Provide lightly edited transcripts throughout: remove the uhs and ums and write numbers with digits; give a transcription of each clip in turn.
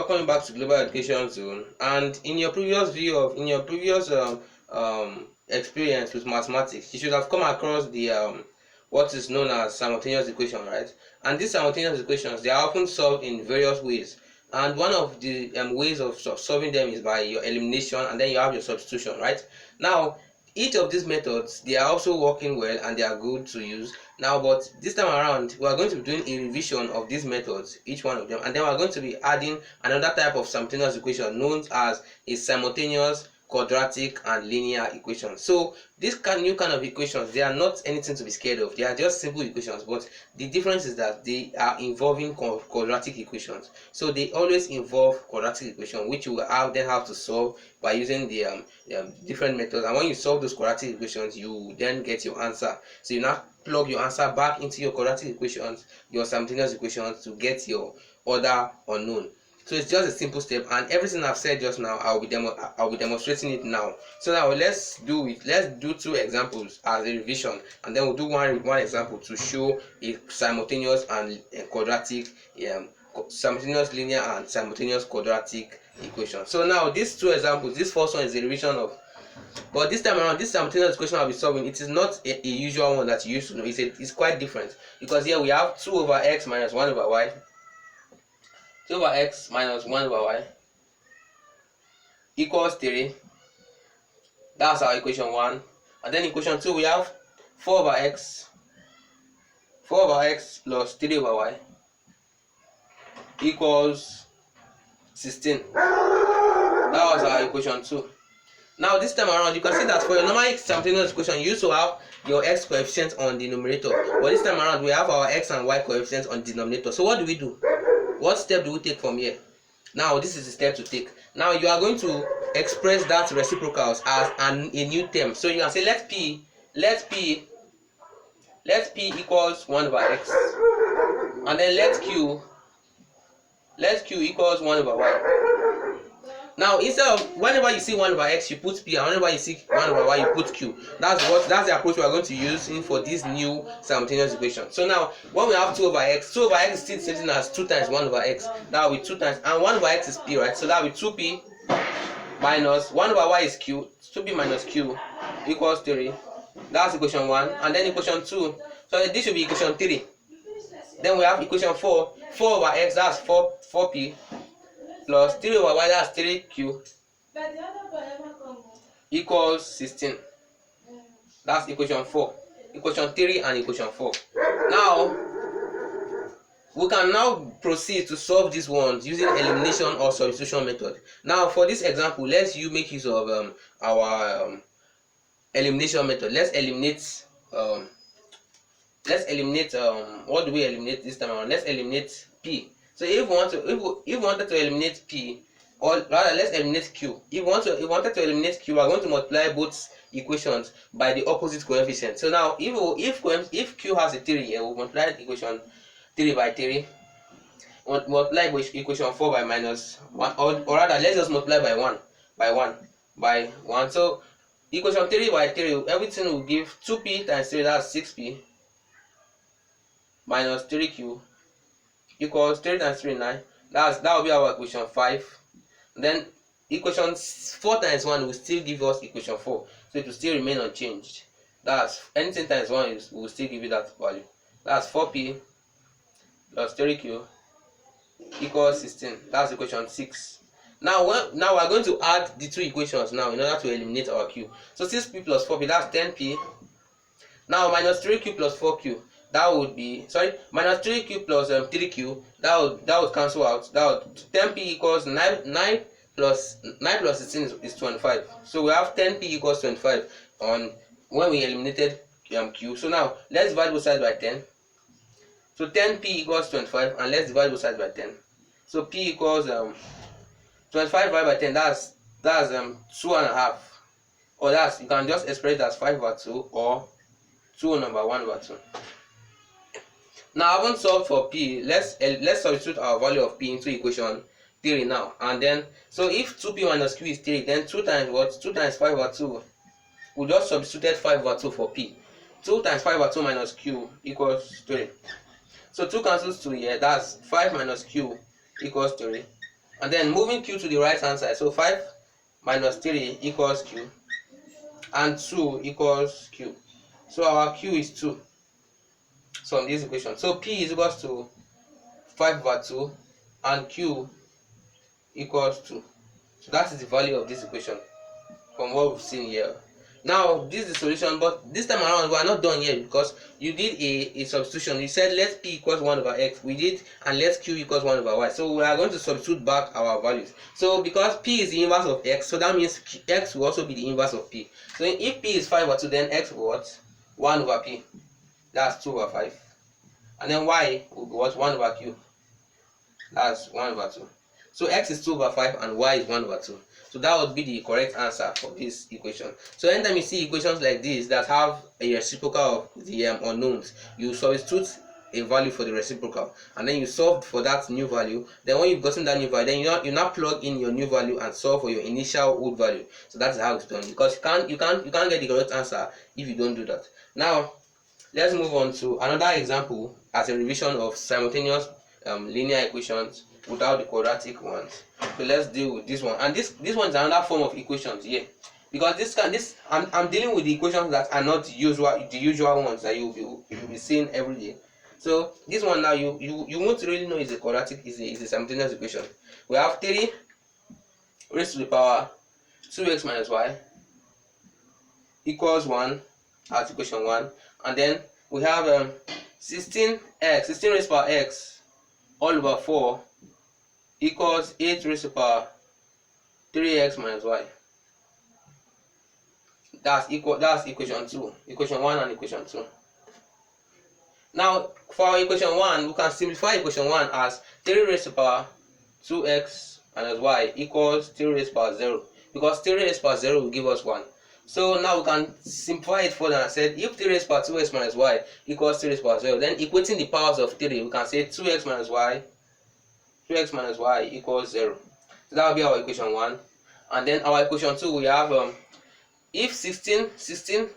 welcome back to Global Education Zone. And in your previous experience with mathematics, you should have come across the what is known as simultaneous equation, right? And these simultaneous equations, they are often solved in various ways. And one of the ways of solving them is by your elimination, and then you have your substitution, right? Now, each of these methods, they are also working well and they are good to use now, but this time around we are going to be doing a revision of these methods, each one of them, and then we are going to be adding another type of simultaneous equation known as a simultaneous, quadratic, and linear equation. So this new kind of equations, they are not anything to be scared of. They are just simple equations, but the difference is that they are involving quadratic equations. So they always involve quadratic equation, which you will then have to solve by using the different methods. And when you solve those quadratic equations, you then get your answer. So you now plug your answer back into your quadratic equations, your simultaneous equations, to get your order unknown. So it's just a simple step, and everything I've said just now, I'll be demonstrating it now. So now let's do it. Let's do two examples as a revision, and then we'll do one example to show a simultaneous and a quadratic, simultaneous linear and simultaneous quadratic equation. So now these two examples, this first one is a revision of, but this time around, this simultaneous equation I'll be solving, it is not a usual one that you used to know. It's quite different, because here we have 2 over x minus 1 over y. 2 over x minus 1 over y equals 3. That's our equation 1. And then equation 2, we have 4 over x plus 3 over y equals 16. That was our equation 2. Now this time around, you can see that for your normal simultaneous equation, you used to have your x coefficients on the numerator, but this time around we have our x and y coefficients on the denominator. So what do? What step do we take from here? Now this is the step to take. Now you are going to express that reciprocals as a new term. So you can say let p equals 1 over x, and then let q equals 1 over y. Now instead of whenever you see 1 over x, you put p, and whenever you see 1 over y, you put q. That's the approach we are going to use for this new simultaneous equation. So now when we have 2 over x is still the same thing as 2 times 1 over x. That will be 2 times, and 1 over x is p, right? So that will be 2p minus 1 over y is q, 2p minus q equals 3. That's equation 1. And then equation 2, so this should be equation 3. Then we have equation 4 over x, that's 4p plus 3 over y, that's 3q equals 16. That's equation 4, equation 3 and equation 4. Now we can now proceed to solve these ones using elimination or substitution method. Now for this example, let's make use of our elimination method. Let's eliminate what do we eliminate this time around? Let's eliminate p. So if we wanted to eliminate p, or rather let's eliminate q. If we wanted to eliminate q, we are going to multiply both equations by the opposite coefficient. So now if q has a 3 here, we'll multiply equation 3 by 3. Multiply equation 4 by minus 1, or rather let's just multiply by 1. So equation 3 by 3, everything will give 2p times 3, that's 6p minus 3q equals 3 times 3, 9. That will be our equation 5. Then equation 4 times 1 will still give us equation 4, so it will still remain unchanged. That's anything times 1 will still give you that value. That's 4p plus 3q equals 16. That's equation 6. Now we are going to add the two equations now in order to eliminate our q. So 6p plus 4p, that's 10p. Now minus 3q plus 4q, that would be minus 3q plus 3q, that would cancel out. That would 10p equals 9 plus 16 is 25. So we have 10p equals 25 on when we eliminated q. So now let's divide both sides by 10. So 10p equals 25, and let's divide both sides by 10. So p equals 25 divided by 10, that's 2.5, or you can just express it as 5 over 2 or 2 over 1 over 2. Now I haven't solved for p. Let's substitute our value of p into equation 3 now. And then so if 2p minus q is 3, then 2 times what? 2 times 5 over 2. We just substituted 5 over 2 for p. 2 times 5 over 2 minus q equals 3. So 2 cancels 2 here. That's 5 minus q equals 3. And then moving q to the right hand side, so 5 minus 3 equals q, and 2 equals q. So our q is 2. So in this equation, so p is equals to 5 over 2 and q equals 2. So that is the value of this equation from what we've seen here. Now this is the solution, but this time around we are not done yet, because you did a substitution. You said let p equals 1 over x, we did, and let q equals 1 over y. So we are going to substitute back our values. So because p is the inverse of x, so that means x will also be the inverse of p. So if p is 5 over 2, then x will what? 1 over p. That's 2 over 5. And then y will be what? 1 over q. That's 1 over 2. So x is 2 over 5 and y is 1 over 2. So that would be the correct answer for this equation. So anytime you see equations like this that have a reciprocal of the unknowns, you substitute a value for the reciprocal, and then you solve for that new value. Then when you've gotten that new value, then you now plug in your new value and solve for your initial old value. So that's how it's done, because you can't get the correct answer if you don't do that. Now let's move on to another example as a revision of simultaneous linear equations without the quadratic ones. So let's deal with this one, and this one is another form of equations here, because I'm dealing with the equations that are not the usual ones that you'll be seeing every day. So this one now you won't really know is a quadratic, is a simultaneous equation. We have 3 raised to the power 2x minus y equals 1 as equation 1, and then we have 16 raised to the power x all over 4 equals 8 raised to the power 3x minus y. That's equation 2, equation 1 and equation 2. Now for our equation 1, we can simplify equation 1 as 3 raised to the power 2x minus y equals 3 raised to the power 0, because 3 raised to the power 0 will give us 1. So now we can simplify it further and say if 3 raised to the power 2x minus y equals 3 raised to the power 0, then equating the powers of 3, we can say 2x minus y equals 0. So that will be our equation 1. And then our equation 2, we have if 16 raised to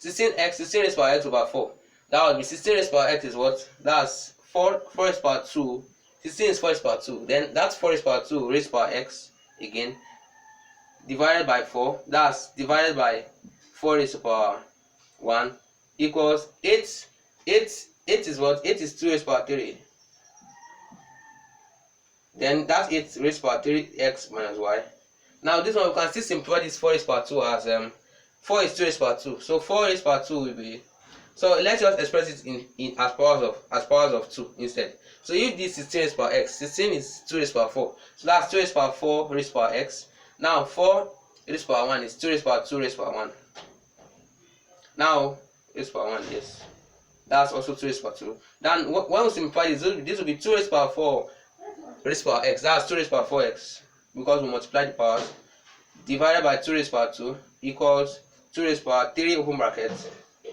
the power x over 4, that would be 16 raised to the power x is what? That's 4 raised to the power 2. 16 is 4 raised to the power 2. Then that's 4 raised to the power 2 raised to the power x again, divided by 4. That's divided by 4 raised to the power 1 equals 8. 8 is what? 8 is 2 raised to the power 3. Then that's 8 raised to the power 3x minus y. Now this one we can still simplify this 4 raised to the power 2 as 4 is 2 raised to the power 2. So 4 raised to the power 2 will be, so let's just express it in as powers of 2 instead. So if this is 16 raised to the power x, 16 is 2 raised to the power 4. So that's 2 raised to the power 4 raised to the power x. Now 4 raised to the power 1 is 2 raised to the power 2 raised to the power 1. Now raised to the power 1, yes. That's also 2 raised to the power 2. Then when we simplify this will be 2 raised to the power 4 raised to the power x. That's 2 raised to the power 4x, because we multiply the powers, divided by 2 raised to the power 2 equals 2 raised to the power 3 open bracket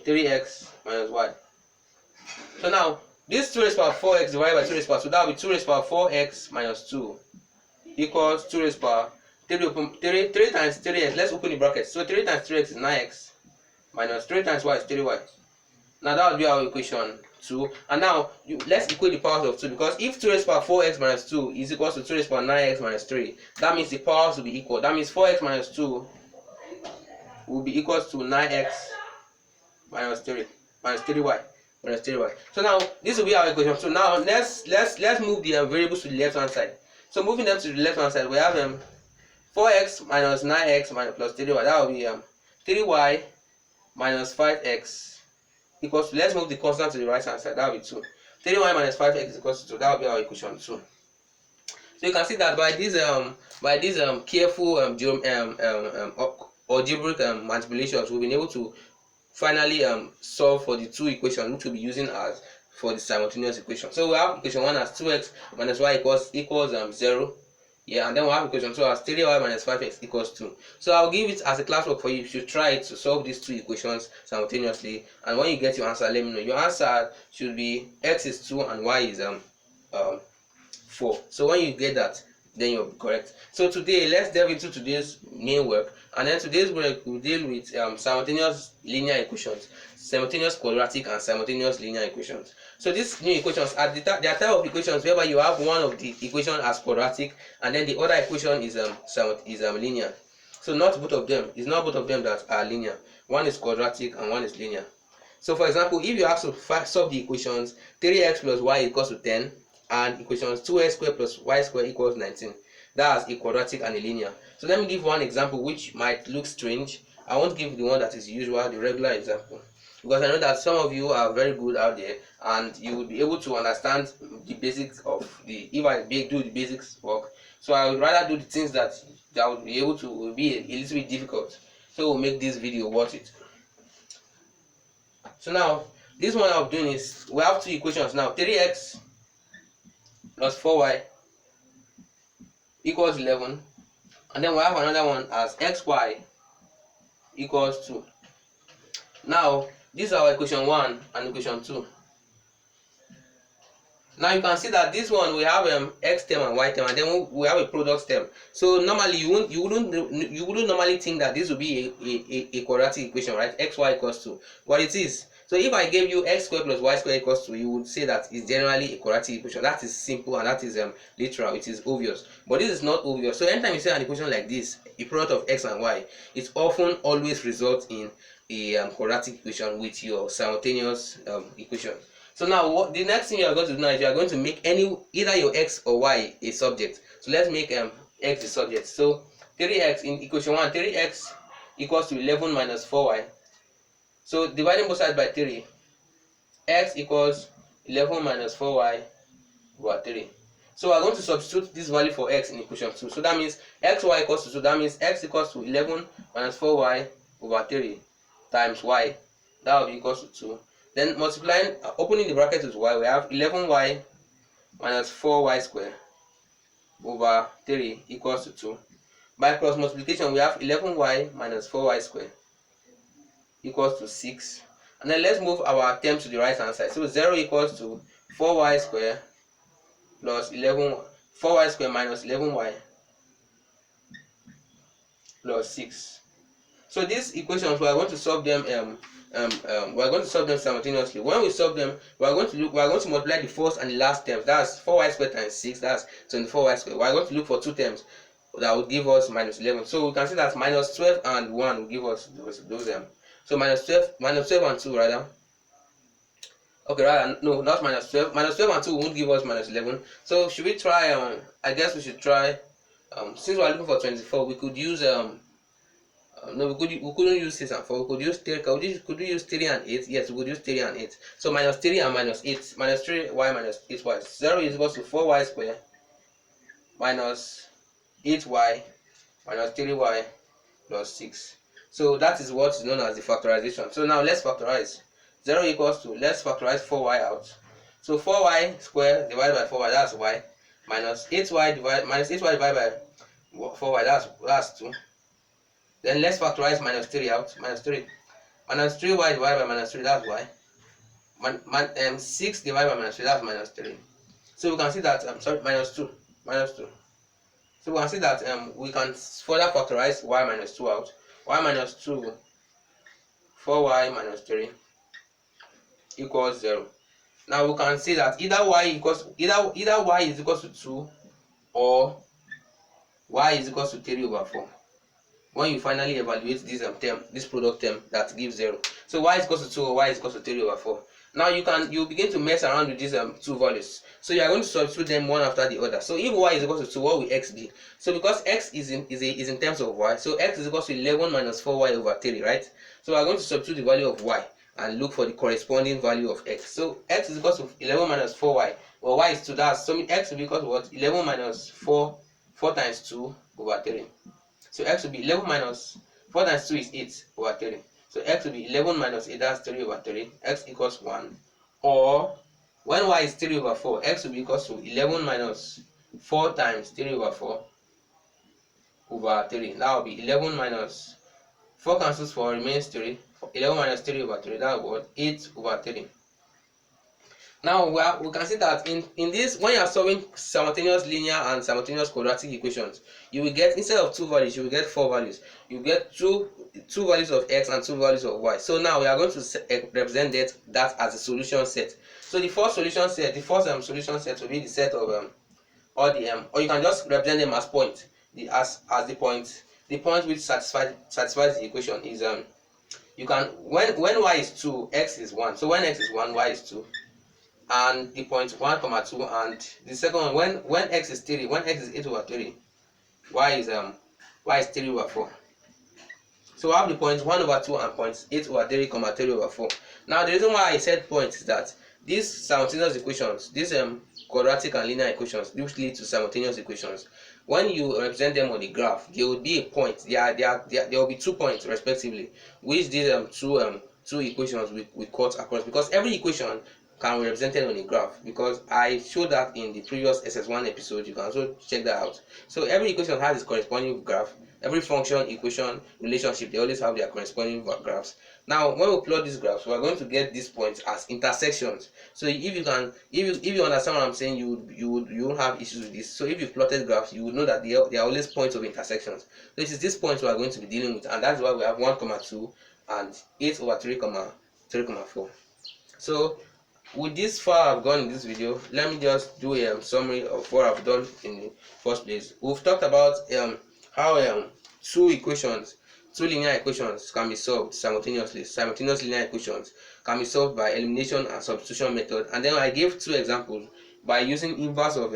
3x minus y. So now this 2 raised to the power 4x divided by 2 raised to the power 2, that will be 2 raised to the power 4x minus 2 equals 2 raised to the power 3 times 3x. Let's open the bracket. So 3 times 3x is 9x minus 3 times y is 3y. Now that would be our equation 2. And now let's equate the powers of 2, because if 2 raised to the power 4x minus 2 is equal to 2 raised to the power 9x minus 3, that means the powers will be equal. That means 4x minus 2 will be equal to 9x minus 3 minus 3y minus 3y. So now this will be our equation. So now let's move the variables to the left hand side. So moving them to the left hand side, we have 4x minus 9x minus plus 3y. That will be 3y minus 5x equals to, let's move the constant to the right hand side, that will be 2. 3y minus 5x is equals to 2. That will be our equation 2. So you can see that by this careful algebraic manipulations, we've been able to finally solve for the two equations which we'll be using as for the simultaneous equation. So we have equation 1 as 2x minus y equals 0. Yeah, and then we have equation 2 as 3y minus 5x equals 2. So I'll give it as a classwork for you. You should try to solve these two equations simultaneously, and when you get your answer, let me know. Your answer should be x is 2 and y is 4. So when you get that, then you'll be correct. So today, let's delve into today's main work, and then today's work will deal with simultaneous linear equations, simultaneous quadratic, and simultaneous linear equations. So these new equations are there are type of equations whereby you have one of the equation as quadratic, and then the other equation is linear. So not both of them. It's not both of them that are linear. One is quadratic and one is linear. So for example, if you have to solve the equations 3x plus y equals to 10 and equations 2x squared plus y squared equals 19, that's a quadratic and a linear. So let me give one example which might look strange. I won't give the one that is usual, the regular example, because I know that some of you are very good out there and you will be able to understand the basics of the, if I do the basics work. So I would rather do the things that would be able to be a little bit difficult. So we'll make this video worth it. So now, this one I'm doing is, we have two equations now, 3x plus 4y equals 11, and then we have another one as xy equals 2. Now, this is our equation 1 and equation 2. Now you can see that this one we have x term and y term, and then we have a product term. So normally you wouldn't normally think that this would be a quadratic equation, right? Xy equals 2, but it is. So if I gave you x squared plus y squared equals 2, you would say that it's generally a quadratic equation. That is simple and that is literal. It is obvious. But this is not obvious. So anytime you say an equation like this, a product of x and y, it often always results in a quadratic equation with your simultaneous equation. So now the next thing you are going to do now is you are going to make either your x or y a subject. So let's make x a subject. So 3x in equation 1, 3x equals to 11 minus 4y. So dividing both sides by 3, x equals 11 minus 4y over 3. So we are going to substitute this value for x in equation 2. So that means xy equals to 2. That means x equals to 11 minus 4y over 3 times y. That will be equals to 2. Then multiplying, opening the bracket with y, we have 11y minus 4y squared over 3 equals to 2. By cross multiplication, we have 11y minus 4y squared equals to 6. And then let's move our term to the right hand side. So 0 equals to 4y squared plus 4y squared minus 11y plus 6. So these equations, we are going to solve them we are going to solve them simultaneously. When we solve them, we are going to multiply the first and the last terms. That's 4y squared times 6, that's 24y squared. We are going to look for two terms that will give us minus 11. So we can see that minus 12 and 1 will give us those so minus 12 and 2 rather. Okay, rather no, not minus 12. Minus 12 and 2 won't give us minus 11. So should we try I guess we should try since we are looking for 24, we could use no, we couldn't use 6 and 4. We could use 3. Could we use 3 and 8? Yes, we could use 3 and 8. So minus 3 and minus 8. Minus 3y minus 8y. 0 is equal to 4y squared minus 8y minus 3y plus 6. So that is what is known as the factorization. So now let's factorize. 0 equals to, let's factorize 4y out. So 4y squared divided by 4y, that's y, minus 8y divided by 4y, that's 2. Then let's factorize minus 3 out. Minus 3. Minus 3y divided by minus 3, that's y. 6 divided by minus 3, that's minus 3. So we can see that, minus 2. Minus 2. So we can see that we can further factorize y minus 2 out. Y minus 2, 4y minus 3 equals 0. Now we can see that either y is equal to 2 or y is equal to 3 over 4. When you finally evaluate this product term that gives 0. So y is equal to 2 or y is equal to 3 over 4. Now you begin to mess around with these two values. So you are going to substitute them one after the other. So if y is equal to 2, what will x be? So because x is in terms of y, so x is equal to 11 minus 4y over 3, right? So we are going to substitute the value of y and look for the corresponding value of x. So x is equal to 11 minus 4y. Well, y is 2. That's so x will be equal to what? 11 minus 4 times 2 over 3. So x will be 11 minus 4 times 2 is 8 over 3. So x will be 11 minus 8, that's 3 over 3. X equals 1. Or when y is 3 over 4, x will be equal to 11 minus 4 times 3 over 4 over 3. That will be 11 minus 4 cancels 4, remains 3. 11 minus 3 over 3, that will be 8 over 3. Now we can see that in this, when you are solving simultaneous linear and simultaneous quadratic equations, you will get, instead of two values, you will get four values. You get two values of x and two values of y. So now we are going to represent that as a solution set. So the first solution set, solution set will be the set of all the or you can just represent them as points. As the point, the point which satisfies the equation is you can, when y is 2, x is 1. So when x is 1, y is 2, and the point 1 comma 2. And the second one, when x is 3, when x is 8 over 3, y is 3 over 4. So we have the points 1 over 2 and points 8 over 3 comma 3 over 4. Now the reason why I said points is that these simultaneous equations, these quadratic and linear equations, which lead to simultaneous equations, when you represent them on the graph, there will be a point. There will be 2 points respectively, which these two equations we cut across, because every equation can be represented on a graph, because I showed that in the previous SS1 episode. You can also check that out. So every equation has its corresponding graph. Every function, equation, relationship, they always have their corresponding graphs. Now when we plot these graphs, we are going to get these points as intersections. So if you understand what I'm saying, you won't have issues with this. So if you plotted graphs, you would know that they are always points of intersections. So it is these points we are going to be dealing with, and that's why we have 1 comma 2 and 8 over 3 comma 4. So with this far I've gone in this video, let me just do a summary of what I've done in the first place. We've talked about how two linear equations can be solved simultaneously. Simultaneous linear equations can be solved by elimination and substitution method, and then I gave 2 examples by using inverse of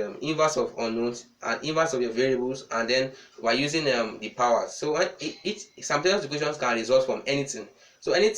unknowns and inverse of your variables, and then by using the powers. So each simultaneous equations can result from anything. So any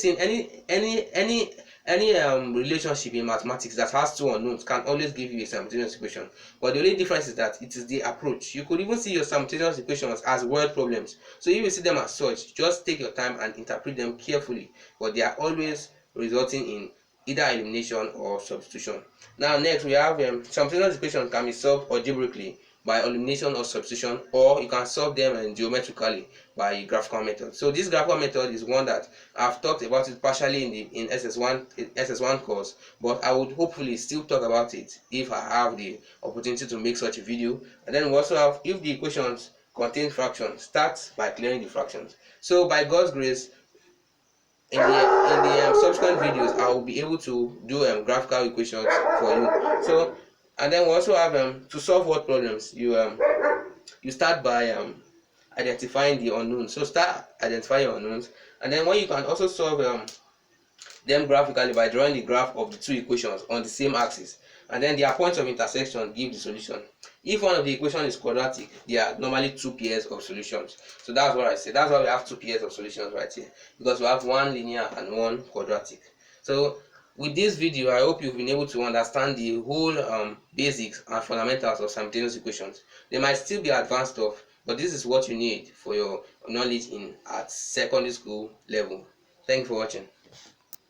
relationship in mathematics that has 2 unknowns can always give you a simultaneous equation. But the only difference is that it is the approach. You could even see your simultaneous equations as word problems. So if you see them as such, just take your time and interpret them carefully. But they are always resulting in either elimination or substitution. Now next we have simultaneous equations can be solved algebraically by elimination or substitution, or you can solve them geometrically by graphical method. So this graphical method is one that I've talked about it partially in SS1 course, but I would hopefully still talk about it if I have the opportunity to make such a video. And then we also have, if the equations contain fractions, start by clearing the fractions. So by God's grace, in the subsequent videos I will be able to do graphical equations for you. So, and then we also have to solve word problems, you start by identifying the unknowns. So start identifying your unknowns, and then when you can also solve them graphically by drawing the graph of the 2 equations on the same axis, and then their points of intersection give the solution. If one of the equation is quadratic, there are normally 2 pairs of solutions. So that's what I say. That's why we have 2 pairs of solutions right here, because we have 1 linear and 1 quadratic. So with this video, I hope you've been able to understand the whole basics and fundamentals of simultaneous equations. They might still be advanced stuff, but this is what you need for your knowledge at secondary school level. Thank you for watching.